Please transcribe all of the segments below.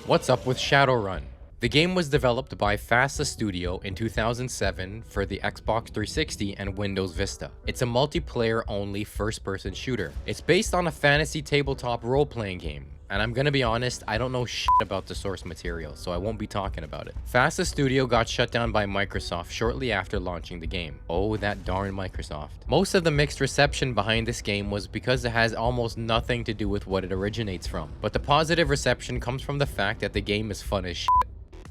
What's up with Shadowrun? The game was developed by FASA Studio in 2007 for the Xbox 360 and Windows Vista. It's a multiplayer-only first-person shooter. It's based on a fantasy tabletop role-playing game. And I'm gonna be honest, I don't know shit about the source material, so I won't be talking about it. FASA Studio got shut down by Microsoft shortly after launching the game. Oh, that darn Microsoft. Most of the mixed reception behind this game was because it has almost nothing to do with what it originates from. But the positive reception comes from the fact that the game is fun as shit.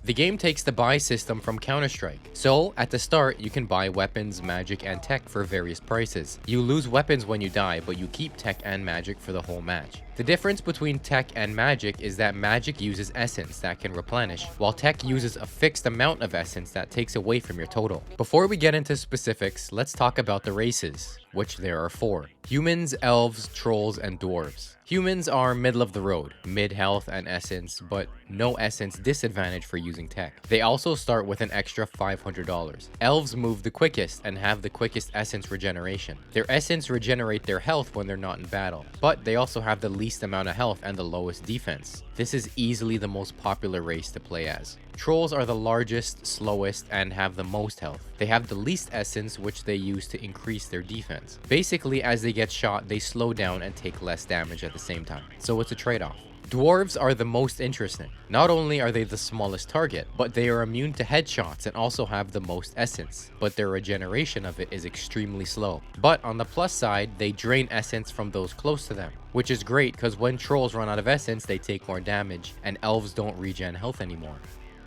The game takes the buy system from Counter-Strike. So, at the start, you can buy weapons, magic, and tech for various prices. You lose weapons when you die, but you keep tech and magic for the whole match. The difference between tech and magic is that magic uses essence that can replenish, while tech uses a fixed amount of essence that takes away from your total. Before we get into specifics, let's talk about the races, which there are 4. Humans, elves, trolls, and dwarves. Humans are middle of the road, mid health and essence, but no essence disadvantage for using tech. They also start with an extra $500. Elves move the quickest and have the quickest essence regeneration. Their essence regenerate their health when they're not in battle, but they also have the least amount of health and the lowest defense. This is easily the most popular race to play as. Trolls are the largest, slowest, and have the most health. They have the least essence, which they use to increase their defense. Basically, as they get shot, they slow down and take less damage at the same time. So it's a trade-off. Dwarves are the most interesting. Not only are they the smallest target, but they are immune to headshots and also have the most essence, but their regeneration of it is extremely slow. But on the plus side, they drain essence from those close to them, which is great because when trolls run out of essence, they take more damage, and elves don't regen health anymore.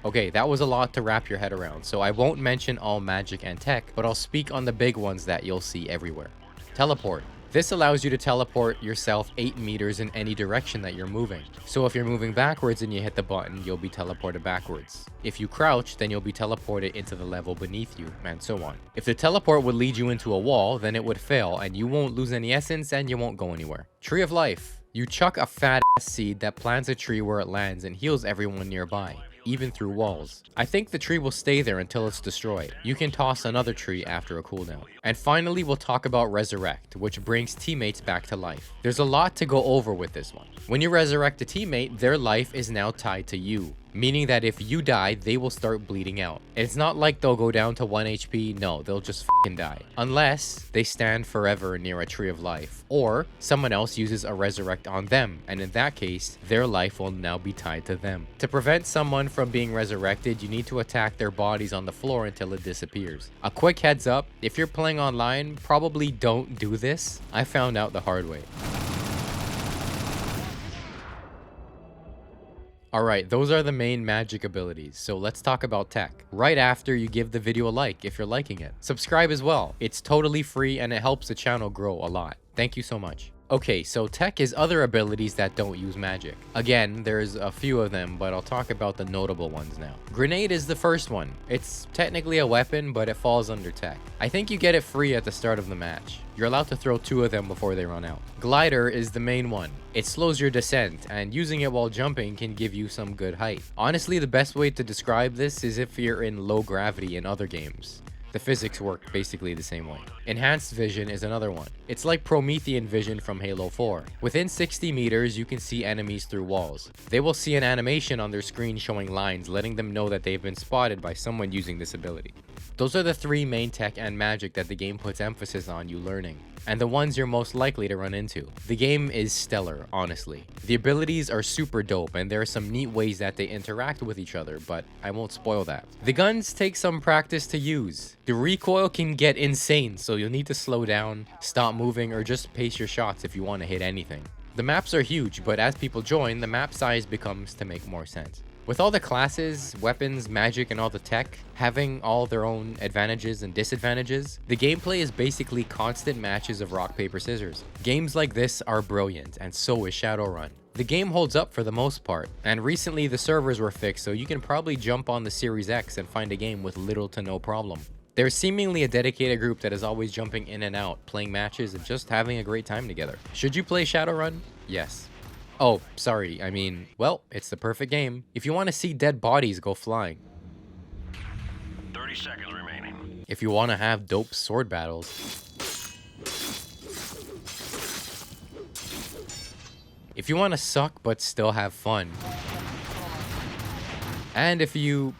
Okay, that was a lot to wrap your head around, so I won't mention all magic and tech, but I'll speak on the big ones that you'll see everywhere. Teleport. This allows you to teleport yourself 8 meters in any direction that you're moving. So if you're moving backwards and you hit the button, you'll be teleported backwards. If you crouch, then you'll be teleported into the level beneath you, and so on. If the teleport would lead you into a wall, then it would fail, and you won't lose any essence and you won't go anywhere. Tree of Life. You chuck a fat ass seed that plants a tree where it lands and heals everyone nearby, even through walls. I think the tree will stay there until it's destroyed. You can toss another tree after a cooldown. And finally, we'll talk about Resurrect, which brings teammates back to life. There's a lot to go over with this one. When you resurrect a teammate, their life is now tied to you, meaning that if you die, they will start bleeding out. It's not like they'll go down to 1 HP, no, they'll just fucking die. Unless they stand forever near a Tree of Life, or someone else uses a resurrect on them, and in that case, their life will now be tied to them. To prevent someone from being resurrected, you need to attack their bodies on the floor until it disappears. A quick heads up, if you're playing online, probably don't do this. I found out the hard way. Alright, those are the main magic abilities, so let's talk about tech. Right after you give the video a like if you're liking it. Subscribe as well. It's totally free and it helps the channel grow a lot. Thank you so much. Okay, so tech is other abilities that don't use magic. Again, there's a few of them, but I'll talk about the notable ones now. Grenade is the first one. It's technically a weapon, but it falls under tech. I think you get it free at the start of the match. You're allowed to throw 2 of them before they run out. Glider is the main one. It slows your descent, and using it while jumping can give you some good height. Honestly, the best way to describe this is if you're in low gravity in other games. The physics work basically the same way. Enhanced vision is another one. It's like Promethean vision from Halo 4. Within 60 meters, you can see enemies through walls. They will see an animation on their screen showing lines, letting them know that they've been spotted by someone using this ability. Those are the 3 main tech and magic that the game puts emphasis on you learning, and the ones you're most likely to run into. The game is stellar, honestly. The abilities are super dope, and there are some neat ways that they interact with each other, but I won't spoil that. The guns take some practice to use. The recoil can get insane, so you'll need to slow down, stop moving, or just pace your shots if you want to hit anything. The maps are huge, but as people join, the map size becomes to make more sense. With all the classes, weapons, magic, and all the tech having all their own advantages and disadvantages, the gameplay is basically constant matches of rock, paper, scissors. Games like this are brilliant, and so is Shadowrun. The game holds up for the most part, and recently the servers were fixed, so you can probably jump on the Series X and find a game with little to no problem. There's seemingly a dedicated group that is always jumping in and out, playing matches, and just having a great time together. Should you play Shadowrun? Yes. Oh, sorry, I mean, well, it's the perfect game. If you want to see dead bodies go flying. 30 seconds remaining. If you want to have dope sword battles. If you want to suck but still have fun. And if you,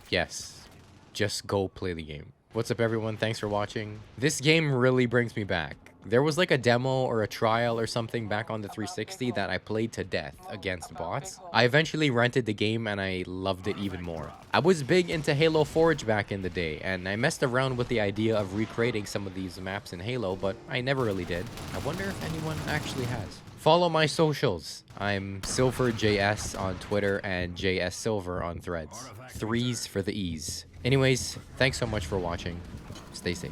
yes, just go play the game. What's up, everyone? Thanks for watching. This game really brings me back. There was like a demo or a trial or something back on the 360 that I played to death against bots. I eventually rented the game and I loved it even more. I was big into Halo Forge back in the day, and I messed around with the idea of recreating some of these maps in Halo, but I never really did. I wonder if anyone actually has. Follow my socials. I'm SilverJS on Twitter and JSSilver on Threads. 3s for the E's. Anyways, thanks so much for watching. Stay safe.